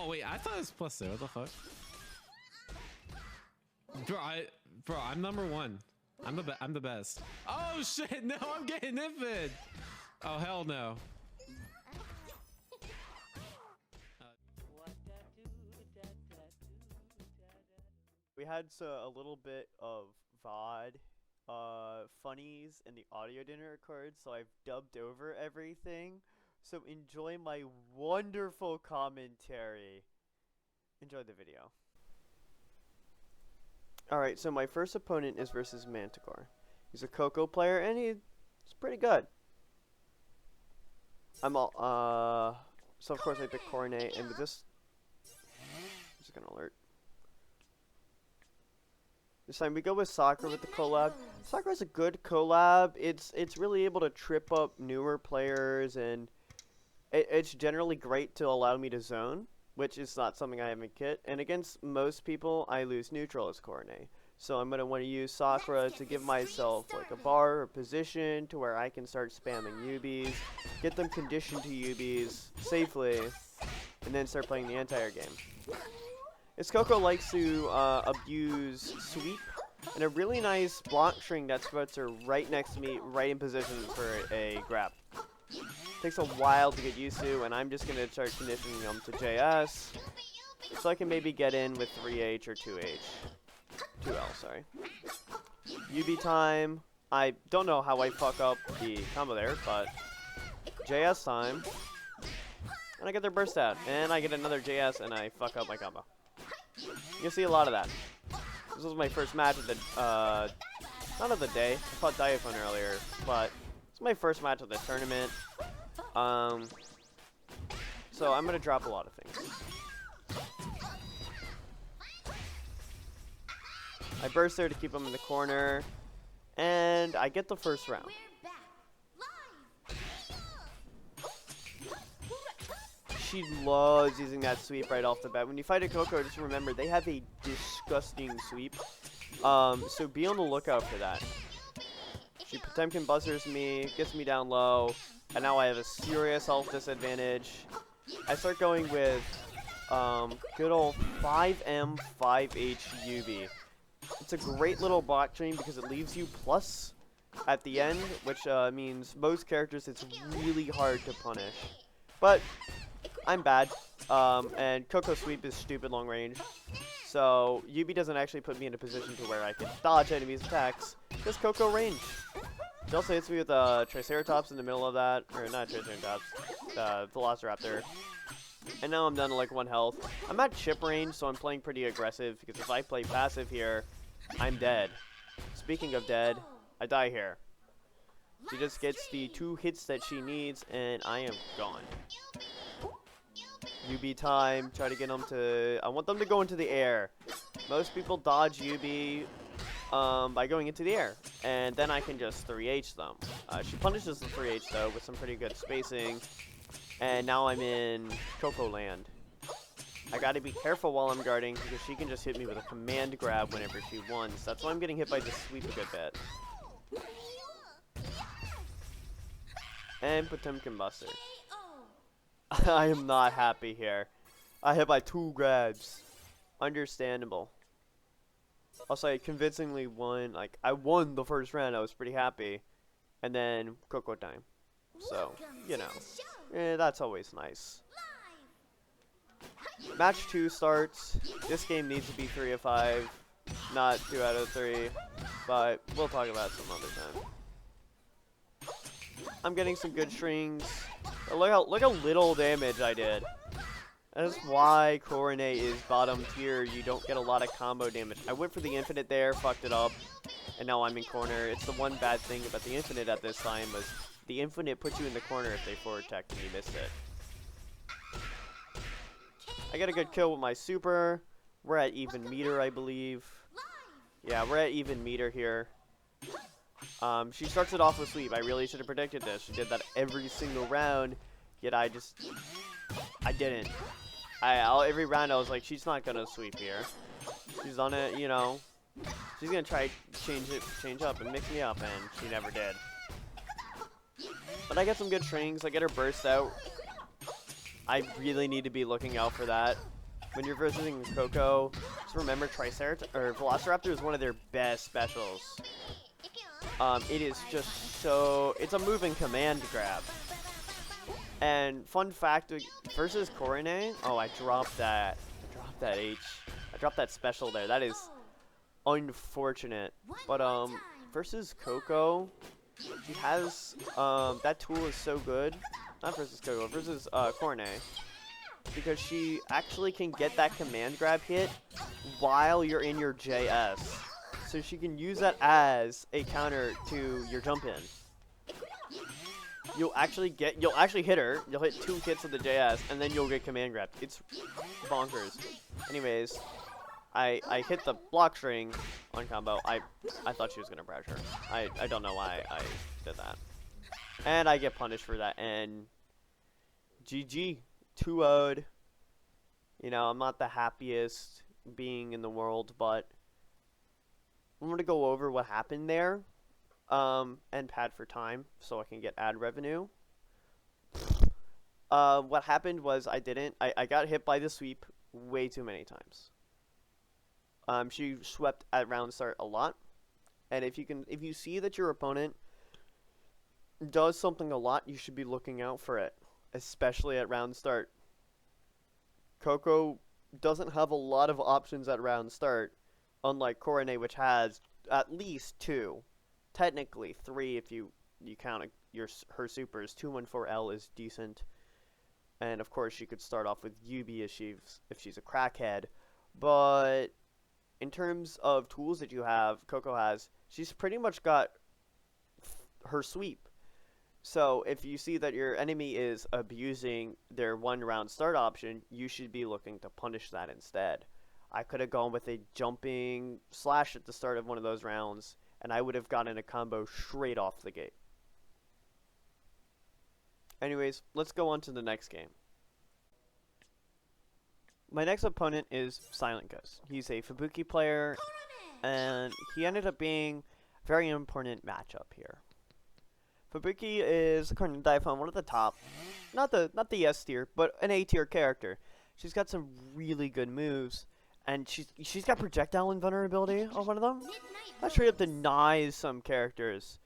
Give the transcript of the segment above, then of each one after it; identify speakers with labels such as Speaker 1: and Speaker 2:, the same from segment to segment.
Speaker 1: Oh wait, I thought it was plus 0. What the fuck? Bro, I'm number 1. I'm the best. Oh shit! No, I'm getting infed. Oh hell no.
Speaker 2: We had a little bit of VOD funnies in the audio didn't record, so I've dubbed over everything. So enjoy my wonderful commentary. Enjoy the video. Alright, so my first opponent is versus Manticore. He's a Coco player, and he's pretty good. So of course I pick Coronet, and with this, I'm just gonna alert. This time we go with Sakura with the collab. Sakura's a good collab. It's really able to trip up newer players, and it's generally great to allow me to zone, which is not something I have in kit. And against most people, I lose neutral as Coronet. So I'm going to want to use Sakura to give myself like a bar or position to where I can start spamming Ubis, get them conditioned to Ubis safely, and then start playing the entire game. As Coco likes to abuse sweep, and a really nice block string that puts her right next to me, right in position for a grab. Takes a while to get used to, and I'm just going to start conditioning them to JS, so I can maybe get in with 3H or 2H. 2L, sorry. UB time. I don't know how I fuck up the combo there, but JS time. And I get their burst out, and I get another JS, and I fuck up my combo. You'll see a lot of that. This was my first match of the, not of the day. I fought Diaphone earlier, but it's my first match of the tournament. So I'm gonna drop a lot of things. I burst there to keep him in the corner, and I get the first round. She loves using that sweep right off the bat. When you fight a Coco, just remember, they have a disgusting sweep. So be on the lookout for that. She Potemkin buzzers me, gets me down low, and now I have a serious health disadvantage. I start going with good old 5M, 5H UV. It's a great little block chain because it leaves you plus at the end, which means most characters it's really hard to punish. But I'm bad, and Coco sweep is stupid long range, so UB doesn't actually put me in a position to where I can dodge enemies' attacks, because Coco range. She also hits me with a Triceratops in the middle of that, or not Triceratops, Velociraptor. And now I'm down to like 1 health. I'm at chip range, so I'm playing pretty aggressive, because if I play passive here, I'm dead. Speaking of dead, I die here. She just gets the 2 hits that she needs, and I am gone. UB time, try to get them to, I want them to go into the air. Most people dodge UB by going into the air, and then I can just 3H them. She punishes the 3H though with some pretty good spacing, and now I'm in Coco land. I gotta be careful while I'm guarding because she can just hit me with a command grab whenever she wants. That's why I'm getting hit by the sweep a good bit. And Potemkin Buster. I am not happy here. I hit by 2 grabs. Understandable. Also, I convincingly won. Like, I won the first round. I was pretty happy. And then Coco time. So, you know. That's always nice. Match 2 starts. This game needs to be 3 of 5. Not 2 out of 3. But we'll talk about it some other time. I'm getting some good strings. Look how little damage I did. That's why Coronet is bottom tier. You don't get a lot of combo damage. I went for the infinite there, fucked it up, and now I'm in corner. It's the one bad thing about the infinite at this time was the infinite puts you in the corner if they forward tech and you missed it. I got a good kill with my super. We're at even meter, I believe. Yeah, we're at even meter here. She starts it off with sweep. I really should have predicted this. She did that every single round, yet I didn't. Every round I was like, she's not gonna sweep here. She's on it, you know. She's gonna try change up and mix me up, and she never did. But I get some good strings. I get her burst out. I really need to be looking out for that. When you're versing Coco, just remember Triceratops or Velociraptor is one of their best specials. It is just so, it's a moving command grab. And fun fact, versus Coronet, oh, I dropped that H. I dropped that special there. That is unfortunate. But versus Coco, she has that tool is so good. Not versus Coco, versus Coronet, because she actually can get that command grab hit while you're in your JS. So she can use that as a counter to your jump in. You'll actually hit her. You'll hit 2 hits of the JS, and then you'll get command grabbed. It's bonkers. Anyways, I hit the block string on combo. I thought she was gonna brush her. I don't know why I did that. And I get punished for that. And GG, 2-0'd. You know, I'm not the happiest being in the world, but I'm gonna go over what happened there. And pad for time so I can get ad revenue. What happened was I got hit by the sweep way too many times. She swept at round start a lot, and if you see that your opponent does something a lot, you should be looking out for it, especially at round start. Coco doesn't have a lot of options at round start, unlike Coronet, which has at least 2. Technically 3 if you count her supers. 214L is decent, and of course she could start off with Yubi if she's a crackhead. But in terms of tools that Coco has, she's pretty much got her sweep. So if you see that your enemy is abusing their 1 round start option, you should be looking to punish that instead. I could have gone with a jumping slash at the start of one of those rounds, and I would have gotten a combo straight off the gate. Anyways, let's go on to the next game. My next opponent is Silent Ghost. He's a Fubuki player, and he ended up being a very important matchup here. Fubuki is, according to Diaphone, one of the top, not the S tier, but an A tier character. She's got some really good moves, and she's got projectile invulnerability on one of them. That straight up denies some characters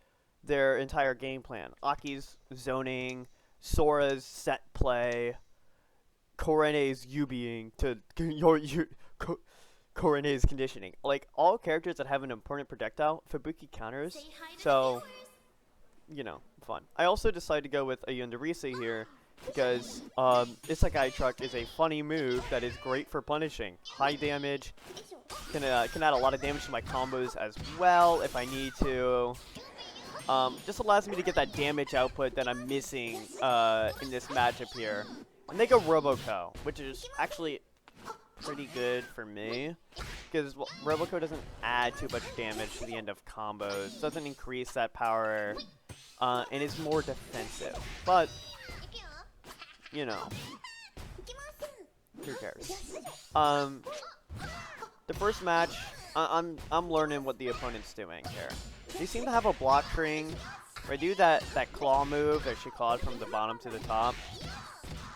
Speaker 2: their entire game plan. Aki's zoning, Sora's set play, Korene's Yubiing to Korene's conditioning. Like, all characters that have an important projectile, Fubuki counters. So, you know, fun. I also decided to go with a Yundarise here, because Isekai Truck is a funny move that is great for punishing. High damage, can add a lot of damage to my combos as well if I need to. Just allows me to get that damage output that I'm missing in this matchup here. And they go Roboco, which is actually pretty good for me, because Roboco doesn't add too much damage to the end of combos, doesn't increase that power, and is more defensive. But you know, who cares? The first match, I'm learning what the opponent's doing here. They seem to have a block string where I do that claw move that she clawed from the bottom to the top.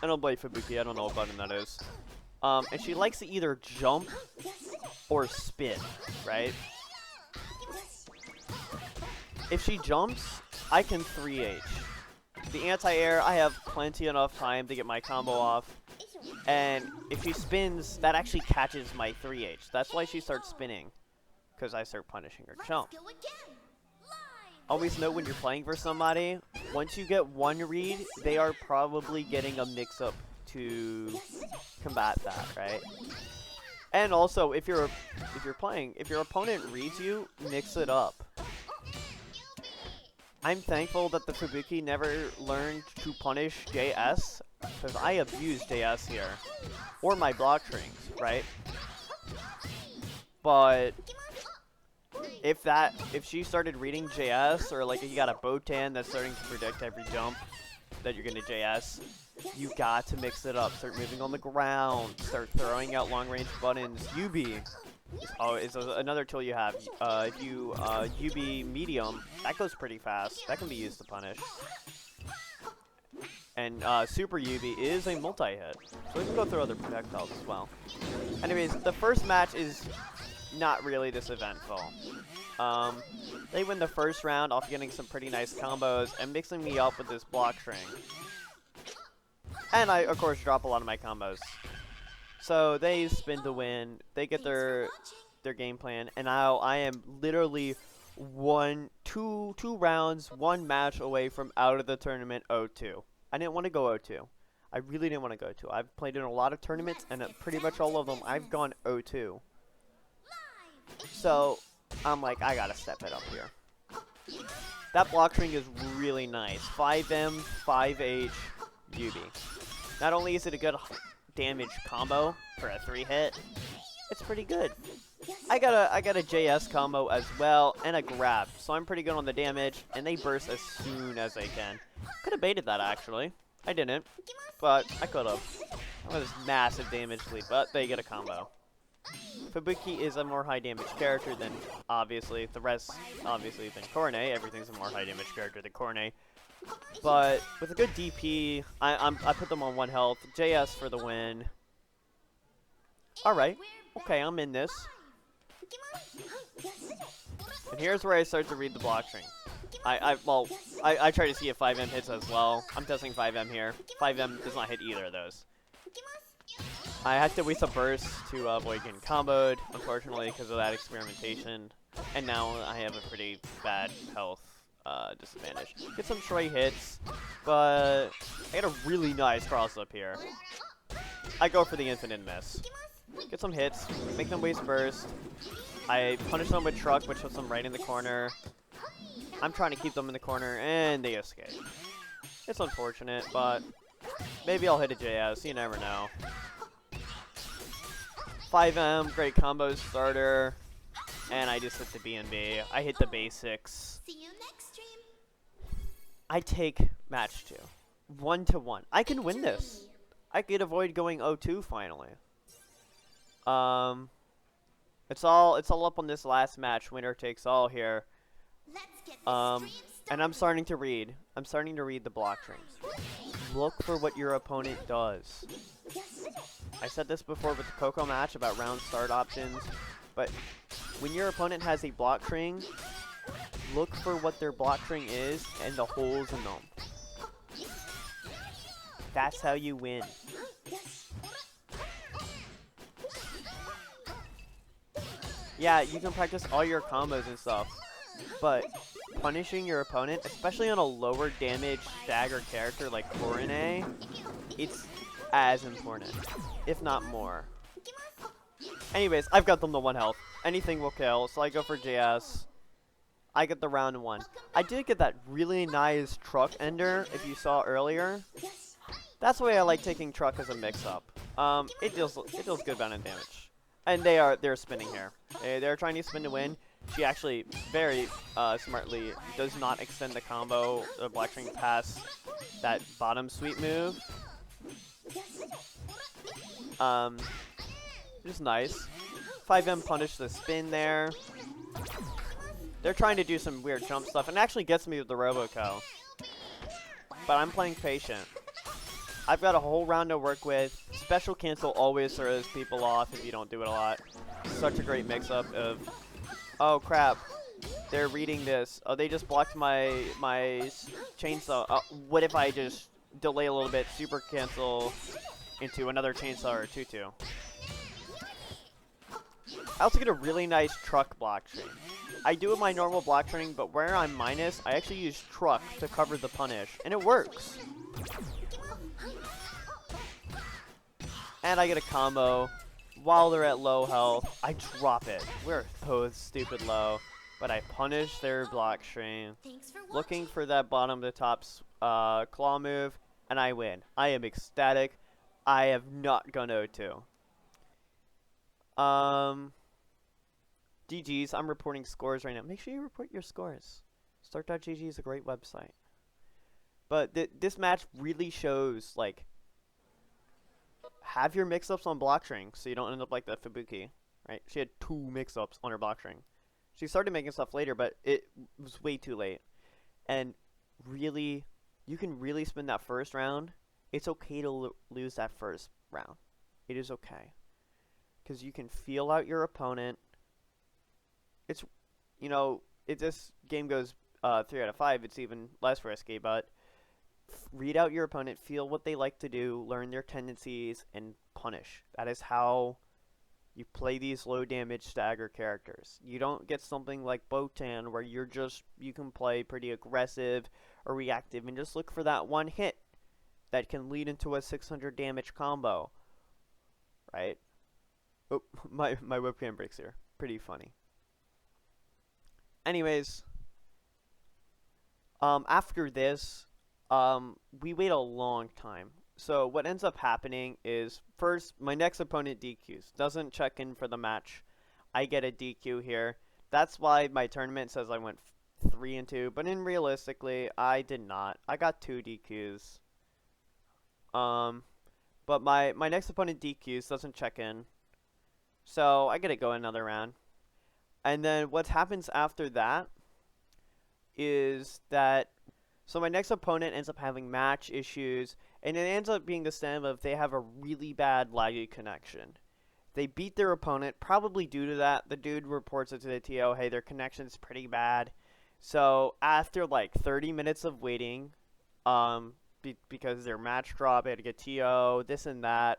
Speaker 2: I don't play Fubuki, I don't know what button that is. And she likes to either jump or spin, right? If she jumps, I can 3H. The anti-air, I have plenty enough time to get my combo off. And if she spins, that actually catches my 3H. That's why she starts spinning, because I start punishing her jump. Always know when you're playing for somebody, once you get one read, they are probably getting a mix-up to combat that, right? And also, if you're playing, if your opponent reads you, mix it up. I'm thankful that the Fubuki never learned to punish JS, because I abuse JS here. Or my block strings, right? But if she started reading JS, or like you got a Botan that's starting to predict every jump that you're gonna JS, you got to mix it up. Start moving on the ground, start throwing out long range buttons. Yubi is another tool you have. If you Yubi medium, that goes pretty fast. That can be used to punish. And Super Yubi is a multi-hit, so we can go through other projectiles as well. Anyways, the first match is not really this eventful. They win the first round off getting some pretty nice combos and mixing me up with this block string. And I, of course, drop a lot of my combos. So they spin to win. They get their game plan, and now I am literally two rounds, one match away from out of the tournament 0-2. I didn't want to go 0-2. I really didn't want to go 0-2. I've played in a lot of tournaments, and at pretty much all of them, I've gone 0-2. So I'm like, I gotta step it up here. That block string is really nice. 5M, 5H, Yubi. Not only is it a good damage combo for a 3-hit, it's pretty good. I got a JS combo as well and a grab, so I'm pretty good on the damage, and they burst as soon as they can. Could have baited that actually. I didn't, but I could have. That was massive damage lead, but they get a combo. Fubuki is a more high damage character than obviously the rest. Obviously than Cornet, everything's a more high damage character than Cornet. But with a good DP, I put them on 1 health. JS for the win. All right, okay, I'm in this. And here's where I start to read the block string. I try to see if 5M hits as well. I'm testing 5M here. 5M does not hit either of those. I had to waste a burst to avoid getting comboed, unfortunately, because of that experimentation. And now I have a pretty bad health disadvantage. Get some Shrey hits, but I get a really nice cross up here. I go for the infinite miss. Get some hits, make them waste burst. I punish them with truck, which puts them right in the corner. I'm trying to keep them in the corner, and they escape. It's unfortunate, but maybe I'll hit a JS. You never know. 5M, great combo starter, and I just hit the BNB. I hit the basics.
Speaker 3: See you next stream.
Speaker 2: I take match 2, 1-1. I can win this. I could avoid going 0-2 finally. It's all up on this last match. Winner takes all here.
Speaker 3: Let's get this
Speaker 2: And
Speaker 3: stream
Speaker 2: I'm starting to read. I'm starting to read the block strings. Look for what your opponent does. I said this before with the Coco match about round start options, but when your opponent has a block string, look for what their block string is and the holes in them. That's how you win. Yeah, you can practice all your combos and stuff, but punishing your opponent, especially on a lower damage stagger character like Cornet, it's as important, if not more. Anyways, I've got them to 1 health. Anything will kill, so I go for JS. I get the round 1. I did get that really nice truck ender, if you saw earlier. That's the way I like taking truck as a mix-up. It deals good amount of damage. And they're spinning here. They're trying to spin to win. She actually very smartly does not extend the combo, the black string past that bottom sweep move. Just nice. 5M punished the spin there. They're trying to do some weird jump stuff, and it actually gets me with the Roboco. But I'm playing patient. I've got a whole round to work with. Special cancel always throws people off if you don't do it a lot. Such a great mix-up of, oh crap, they're reading this. Oh, they just blocked my chainsaw. What if I just delay a little bit, super cancel into another chainsaw or 2-2. I also get a really nice truck block string. I do it my normal block string, but where I'm minus, I actually use truck to cover the punish, and it works. And I get a combo. While they're at low health, I drop it. We're so stupid low, but I punish their block string. Looking for that bottom to top's claw move, and I win. I am ecstatic. I have not gone 0-2. GG's, I'm reporting scores right now. Make sure you report your scores. Start.gg is a great website. But this match really shows, like, have your mix-ups on block string so you don't end up like the Fubuki, right? She had 2 mix-ups on her block string. She started making stuff later, but it was way too late. And really you can really spin that first round. It's okay to lose that first round. It is okay. Because you can feel out your opponent. It's, you know, if this game goes 3 out of 5, it's even less risky, but read out your opponent, feel what they like to do, learn their tendencies, and punish. That is how you play these low damage stagger characters. You don't get something like Botan where you can play pretty aggressive or reactive and just look for that one hit that can lead into a 600 damage combo. Right? Oh, my webcam breaks here. Pretty funny. Anyways, after this, we wait a long time. So what ends up happening is, first, my next opponent DQs. Doesn't check in for the match. I get a DQ here. That's why my tournament says I went 3-2. But realistically, I did not. I got 2 DQs. But my next opponent DQs, doesn't check in. So I get to go another round. And then what happens after that is that... So my next opponent ends up having match issues, and it ends up being the stem of they have a really bad laggy connection. They beat their opponent, probably due to that. The dude reports it to the TO, hey, their connection's pretty bad. So after like 30 minutes of waiting, because their match dropped, they had to get TO, this and that,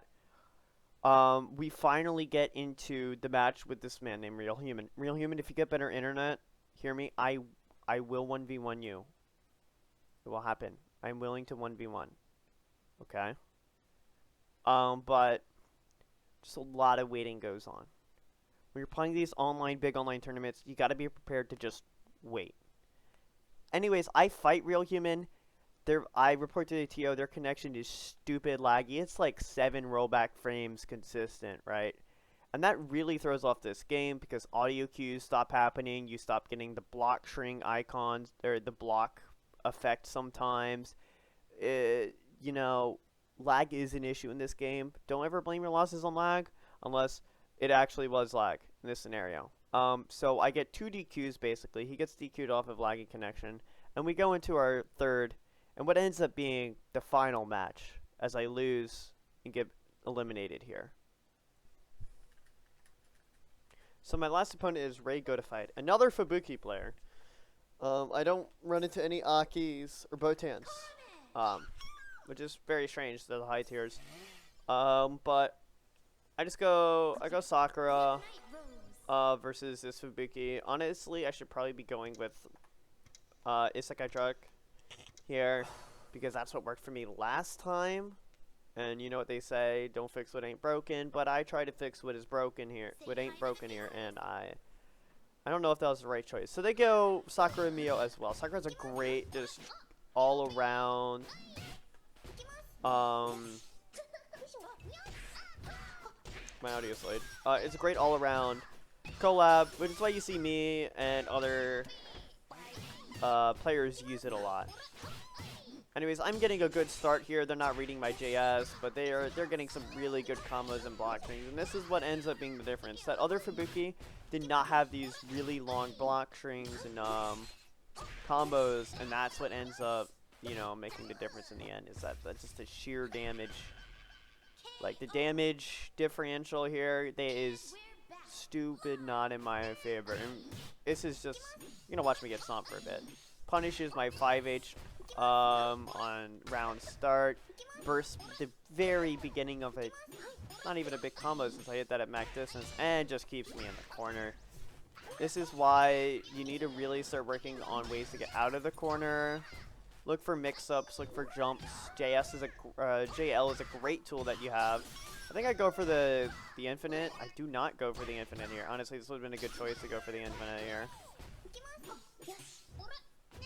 Speaker 2: we finally get into the match with this man named Real Human. Real Human, if you get better internet, hear me, I will 1v1 you. It will happen. I'm willing to 1v1. Okay? But just a lot of waiting goes on. When you're playing these big online tournaments, you gotta be prepared to just wait. Anyways, I fight Real Human. I report to the TO, their connection is stupid laggy. It's like 7 rollback frames consistent, right? And that really throws off this game because audio cues stop happening. You stop getting the block shrink icons, or the block effect sometimes. You know, lag is an issue in this game. Don't ever blame your losses on lag unless it actually was lag in this scenario. So I get 2 DQs basically. He gets DQ'd off of laggy connection, and we go into our third, and what ends up being the final match as I lose and get eliminated here. So my last opponent is Ray Gotified, another Fubuki player. I don't run into any Akis or Botans, which is very strange to the high tiers. But I go Sakura versus this Fubuki. Honestly, I should probably be going with Isekai Truck here because that's what worked for me last time. And you know what they say, don't fix what ain't broken, but I try to fix what is broken here, what ain't broken here, and I don't know if that was the right choice. So they go Sakura and Mio as well. Sakura's a great, just all around, my audio slide. It's a great all around collab, which is why you see me and other players use it a lot. Anyways, I'm getting a good start here. They're not reading my JS, but they're getting some really good combos and block strings, and this is what ends up being the difference. That other Fubuki did not have these really long block strings and combos, and that's what ends up, you know, making the difference in the end. Is that's just the sheer damage, like the damage differential here. Is stupid, not in my favor. And this is just, you're gonna watch me get stomped for a bit. Punishes my 5H on round start. Burst the very beginning of it. Not even a big combo since I hit that at max distance, and just keeps me in the corner. This is why you need to really start working on ways to get out of the corner. Look for mix-ups, look for jumps. JL is a great tool that you have. I think I go for the infinite. I do not go for the infinite here. Honestly, this would have been a good choice to go for the infinite here.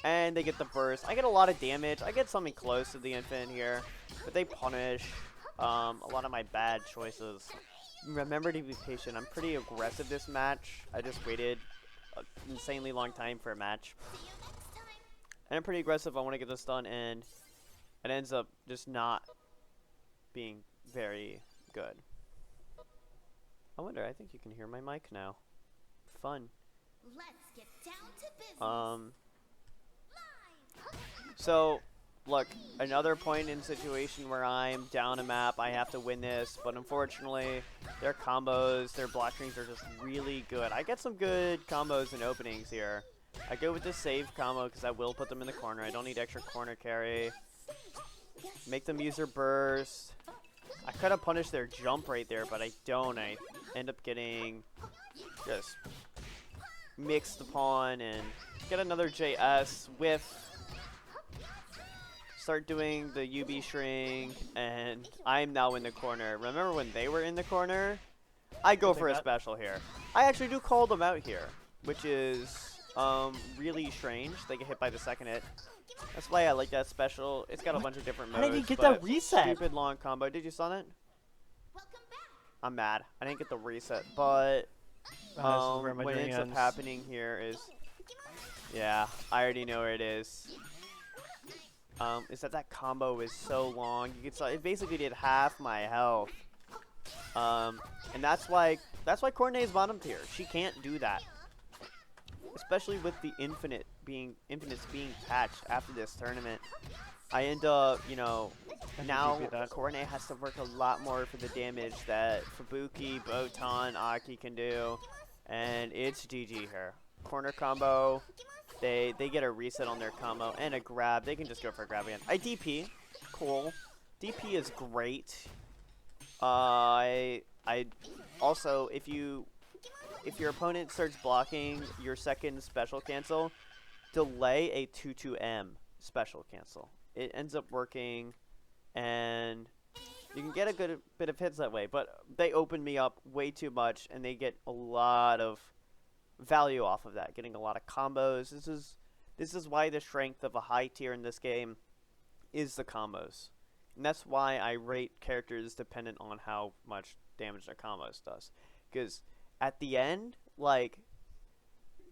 Speaker 2: And they get the burst. I get a lot of damage. I get something close to the infinite here, but they punish a lot of my bad choices. Remember to be patient. I'm pretty aggressive this match. I just waited an insanely long time for a match. And I'm pretty aggressive. I want to get this done, and it ends up just not being very good. I wonder, I think you can hear my mic now. Fun.
Speaker 3: Let's get down to business.
Speaker 2: So look, another point in situation where I'm down a map, I have to win this, but unfortunately, their combos, their block strings are just really good. I get some good combos and openings here. I go with the save combo because I will put them in the corner. I don't need extra corner carry. Make them use their burst. I could have punished their jump right there, but I don't. I end up getting just mixed upon and get another JS with. Start doing the UB shrink, and I'm now in the corner. Remember when they were in the corner? I go for a special here. I actually do call them out here, which is really strange. They get hit by the second hit. That's why I like that special. It's got a bunch of different modes.
Speaker 4: How did he get that reset?
Speaker 2: Stupid long combo. Did you saw that?
Speaker 3: Welcome back.
Speaker 2: I'm mad. I didn't get the reset, but
Speaker 4: Where my
Speaker 2: what
Speaker 4: journey
Speaker 2: ends up
Speaker 4: ends.
Speaker 2: happening here is, yeah, I already know where it is. Is that combo is so long. You could it basically did half my health. And that's why Courtney is bottom tier. She can't do that. Especially with the infinites being patched after this tournament. I end up, you know, now Courtney has to work a lot more for the damage that Fubuki, Botan, Aki can do. And it's GG here. Corner combo. They get a reset on their combo and a grab. They can just go for a grab again. I DP. Cool. DP is great. I also, if your opponent starts blocking your second special cancel, delay a 2-2M special cancel. It ends up working, and you can get a good bit of hits that way. But they open me up way too much, and they get a lot of value off of that, getting a lot of combos. This is why the strength of a high tier in this game is the combos, and that's why I rate characters dependent on how much damage their combos does. Because at the end, like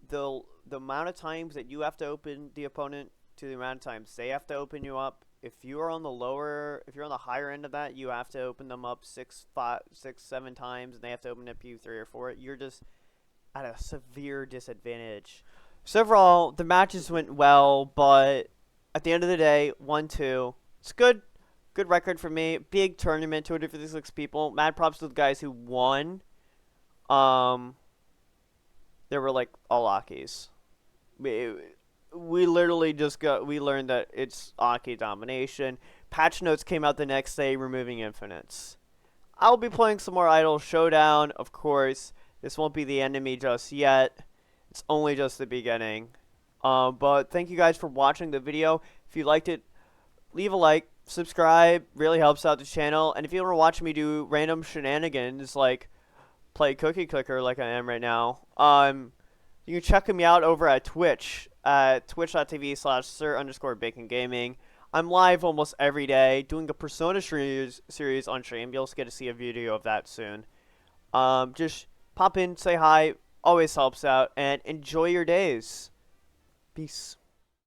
Speaker 2: the amount of times that you have to open the opponent to the amount of times they have to open you up. If you're on the higher end of that, you have to open them up 6, 7 times, and they have to open up you 3 or 4. You're just at a severe disadvantage. So overall, the matches went well, but at the end of the day, 1-2. It's good record for me. Big tournament, 256 people. Mad props to the guys who won. There were like all Akis. We literally we learned that it's Aki domination. Patch notes came out the next day removing infinites. I'll be playing some more Idol Showdown, of course. This won't be the enemy just yet. It's only just the beginning. But thank you guys for watching the video. If you liked it, leave a like, subscribe. Really helps out the channel. And if you want to watch me do random shenanigans like play Cookie Clicker like I am right now, you can check me out over at Twitch at twitch.tv/sir_bacongaming. I'm live almost every day doing a Persona series on stream. You'll get to see a video of that soon. Just pop in, say hi, always helps out, and enjoy your days. Peace.